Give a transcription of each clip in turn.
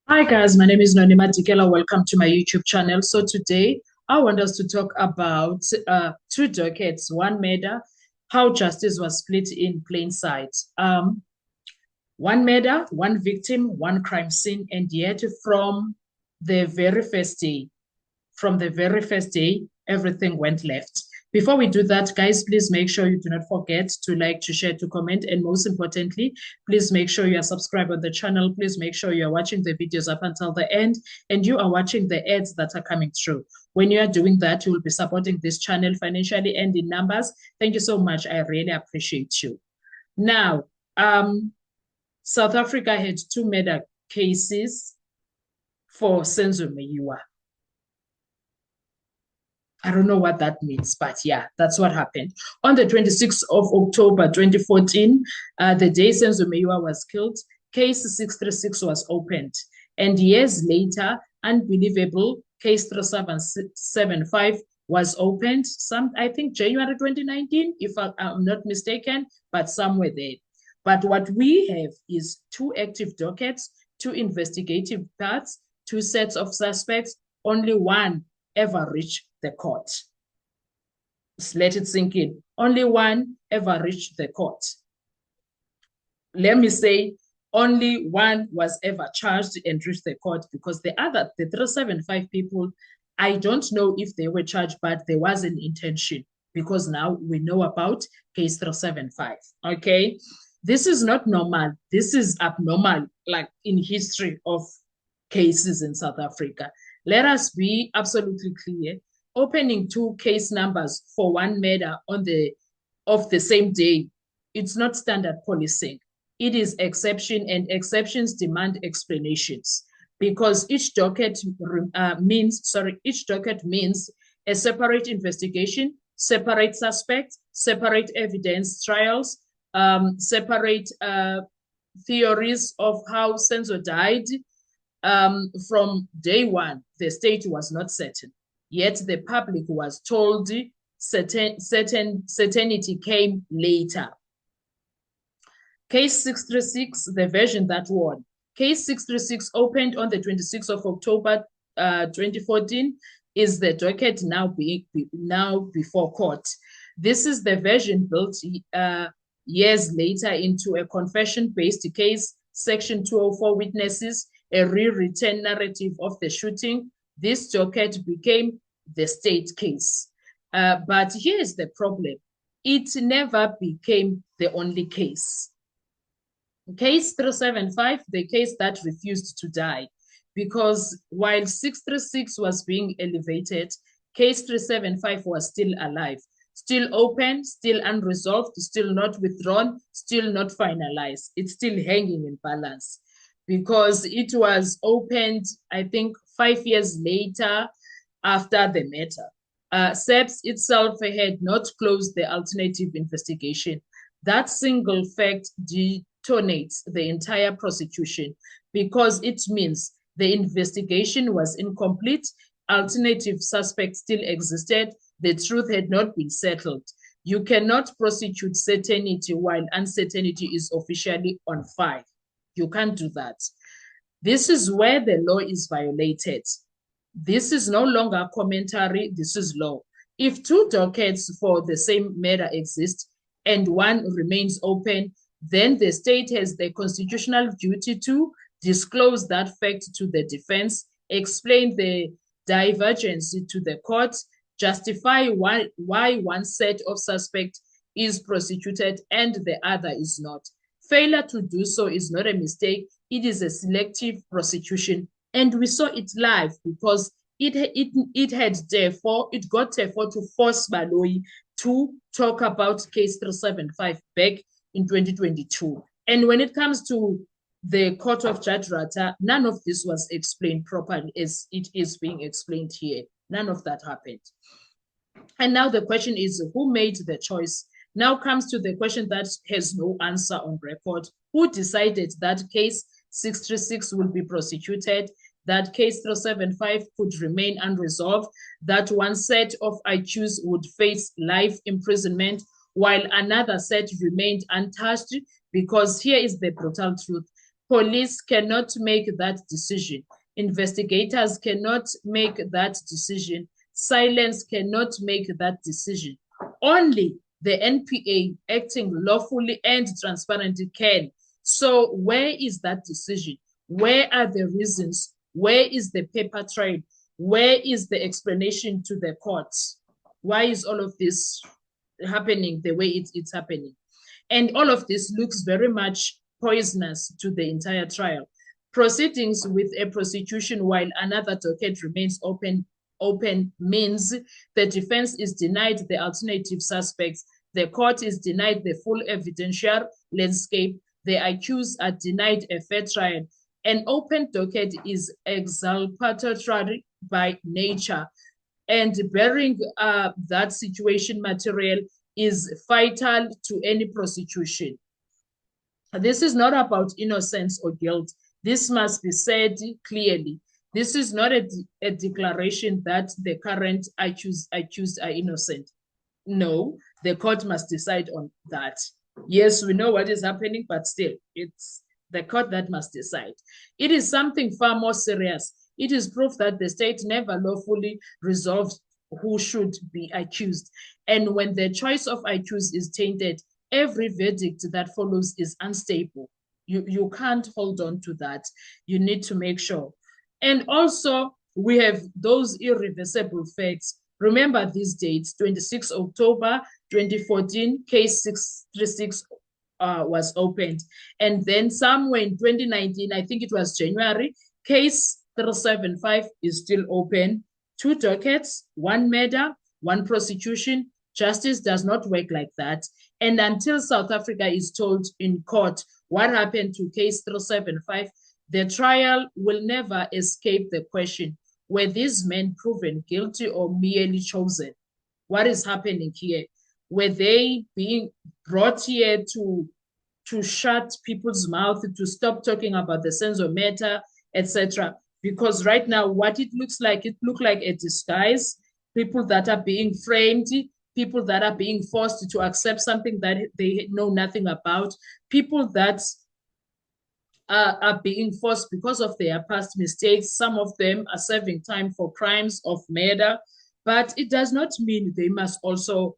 Hi guys, my name is Nonima Dikela. Welcome to my YouTube channel. So today I want us to talk about two dockets, one murder, how justice was split in plain sight. One murder, one victim, one crime scene, and yet the very first day, from the very first day, everything went left. Before we do that, guys, please make sure you do not forget to like, to share, to comment, and most importantly, please make sure you are subscribed on the channel. Please make sure you are watching the videos up until the end, and you are watching the ads that are coming through. When you are doing that, you will be supporting this channel financially and in numbers. Thank you so much. I really appreciate you. Now, South Africa had two murder cases for Senzo Meyiwa. I don't know what that means, but yeah, that's what happened. On the 26th of October 2014, the day Senzo Meyiwa was killed, case 636 was opened. And years later, unbelievable, case 3775 was opened, I think January 2019, if I'm not mistaken, but somewhere there. But what we have is two active dockets, two investigative parts, two sets of suspects, only one ever reached the court. Just let it sink in. Only one ever reached the court. Let me say, only one was ever charged and reached the court, because the 375 people, I don't know if they were charged, but there was an intention, because now we know about case 375. Okay, this is not normal. This is abnormal, like in history of cases in South Africa. Let us be absolutely clear. Opening two case numbers for one murder of the same day, it's not standard policing. It is exception, and exceptions demand explanations, because each docket means a separate investigation, separate suspects, separate evidence trials, separate theories of how Senzo died. From day one, the state was not certain, yet the public was told certainty came later. Case 636, the version that won. Case 636 opened on the 26th of October 2014, is the docket now before court. This is the version built years later into a confession-based case, Section 204 witnesses, a rewritten narrative of the shooting. This docket became the state case. But here's the problem. It never became the only case. Case 375, the case that refused to die, because while 636 was being elevated, case 375 was still alive, still open, still unresolved, still not withdrawn, still not finalized. It's still hanging in balance, because it was opened, I think, 5 years later after the matter. SAPS itself had not closed the alternative investigation. That single fact detonates the entire prosecution, because it means the investigation was incomplete, alternative suspects still existed, the truth had not been settled. You cannot prosecute certainty while uncertainty is officially on file. You can't do that. This is where the law is violated. This is no longer commentary, this is law. If two dockets for the same matter exist and one remains open, then the state has the constitutional duty to disclose that fact to the defense, explain the divergence to the court, justify why one set of suspects is prosecuted and the other is not. Failure to do so is not a mistake. It is a selective prosecution. And we saw it live, because it got therefore to force Baloyi to talk about case 375 back in 2022. And when it comes to the court of Judge Rata, none of this was explained properly as it is being explained here. None of that happened. And now the question is, who made the choice? Now comes to the question that has no answer on record. Who decided that case 636 will be prosecuted, that case 375 could remain unresolved, that one set of accused would face life imprisonment, while another set remained untouched? Because here is the brutal truth. Police cannot make that decision. Investigators cannot make that decision. Silence cannot make that decision. Only the NPA, acting lawfully and transparently, can. So where is that decision? Where are the reasons? Where is the paper trail? Where is the explanation to the courts? Why is all of this happening the way it's happening? And all of this looks very much poisonous to the entire trial. Proceedings with a prosecution while another docket remains open means the defense is denied the alternative suspects, the court is denied the full evidentiary landscape, the accused are denied a fair trial. An open docket is exculpatory by nature, and bearing that situation material is vital to any prosecution. This is not about innocence or guilt. This must be said clearly. This is not a declaration that the current accused are innocent. No, the court must decide on that. Yes, we know what is happening, but still, it's the court that must decide. It is something far more serious. It is proof that the state never lawfully resolved who should be accused. And when the choice of accused is tainted, every verdict that follows is unstable. You can't hold on to that. You need to make sure. And also, we have those irreversible facts. Remember these dates: 26 October 2014, case 636 was opened. And then somewhere in 2019, I think it was January, case 375 is still open. 2 dockets, 1 murder, 1 prosecution. Justice does not work like that. And until South Africa is told in court what happened to case 375, the trial will never escape the question: were these men proven guilty or merely chosen? What is happening here? Were they being brought here to shut people's mouth, to stop talking about the sense of matter, etc.? Because right now, what it looks like a disguise. People that are being framed, people that are being forced to accept something that they know nothing about, people that are being forced because of their past mistakes. Some of them are serving time for crimes of murder, but it does not mean they must also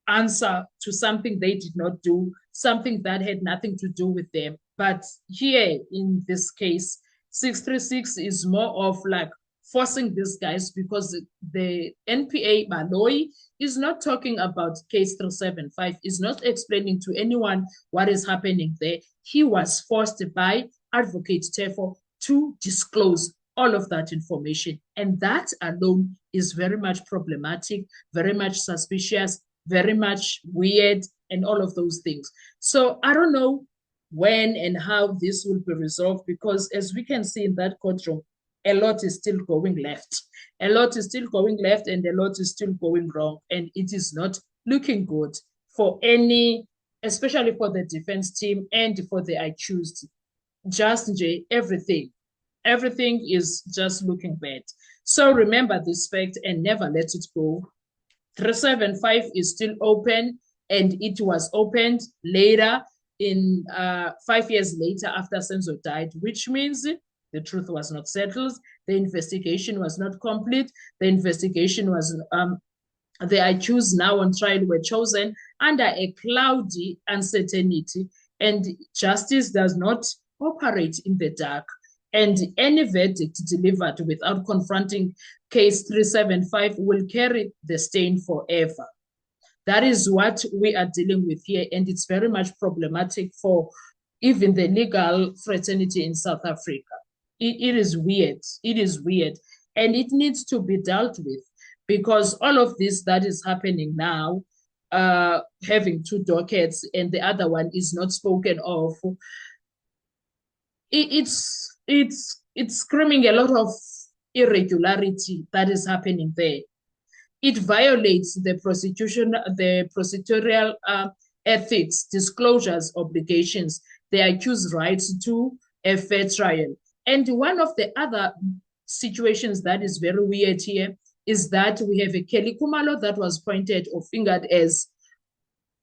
answer to something they did not do, something that had nothing to do with them. But here in this case, 636 is more of like forcing these guys, because the NPA Baloyi is not talking about case 375, is not explaining to anyone what is happening there. He was forced by Advocate Tefo to disclose all of that information. And that alone is very much problematic, very much suspicious, very much weird, and all of those things. So I don't know when and how this will be resolved, because as we can see in that courtroom, a lot is still going left. A lot is still going left, and a lot is still going wrong. And it is not looking good for any, especially for the defense team and for the accused. Just everything is just looking bad. So remember this fact and never let it go. 375 is still open, and it was opened later in 5 years later after Senzo died, which means the truth was not settled. The investigation was not complete. The investigation was, the accused now on trial were chosen under a cloudy uncertainty, and justice does not operate in the dark. And any verdict delivered without confronting case 375 will carry the stain forever. That is what we are dealing with here, and it's very much problematic for even the legal fraternity in South Africa. It is weird. It is weird, and it needs to be dealt with, because all of this that is happening now, having 2 dockets and the other one is not spoken of, it's screaming a lot of irregularity that is happening there. It violates the prosecutorial ethics, disclosures, obligations, the accused's rights to a fair trial. And one of the other situations that is very weird here is that we have a Kelly Khumalo that was pointed or fingered as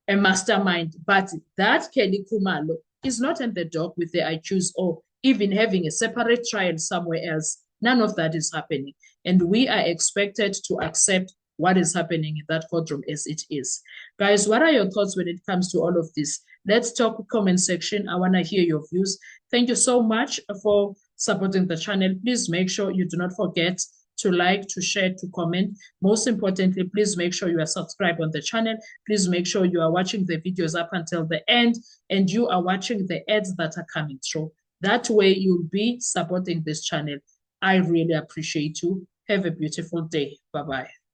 a mastermind, but that Kelly Khumalo is not in the dock with the accused or even having a separate trial somewhere else. None of that is happening. And we are expected to accept what is happening in that courtroom as it is. Guys, what are your thoughts when it comes to all of this? Let's talk comment section. I want to hear your views. Thank you so much for supporting the channel. Please make sure you do not forget to like, to share, to comment. Most importantly, please make sure you are subscribed on the channel. Please make sure you are watching the videos up until the end and you are watching the ads that are coming through. That way you'll be supporting this channel. I really appreciate you. Have a beautiful day. Bye-bye.